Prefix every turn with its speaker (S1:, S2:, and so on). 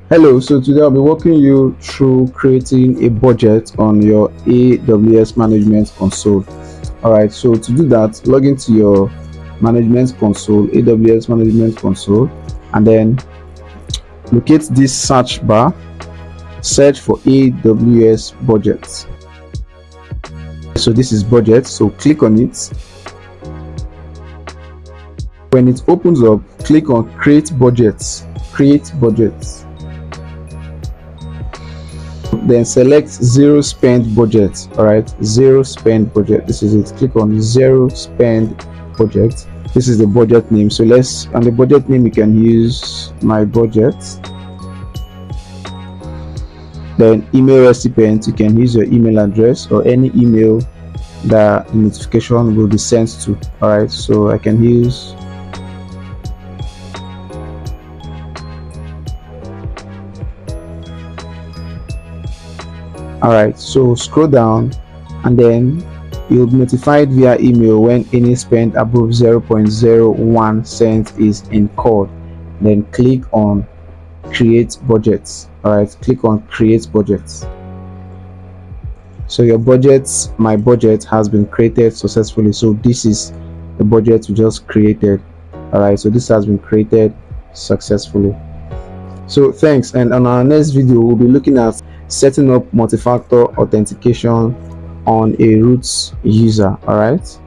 S1: Hello, so today I'll be walking you through creating a budget on your AWS Management Console. Alright, so to do that, log into your Management Console, AWS Management Console, and then locate this search bar, search for AWS Budgets. So this is budget, so click on it. When it opens up, click on Create Budgets. Create Budgets. Then select zero spend budget. All right, zero spend budget, this is it. Click on zero spend budget. This is the budget name, so on the budget name you can use my budget. Then email recipient, you can use your email address or any email that the notification will be sent to. All right, so I can use Alright, so scroll down and then you'll be notified via email when any spend above 0.01 cents is incurred. Then click on create budgets. Alright, click on create budgets. So your budget, my budget, has been created successfully. So this is the budget we just created. Alright, so this has been created successfully. So thanks, and on our next video we'll be looking at setting up multi-factor authentication on a root user. All right.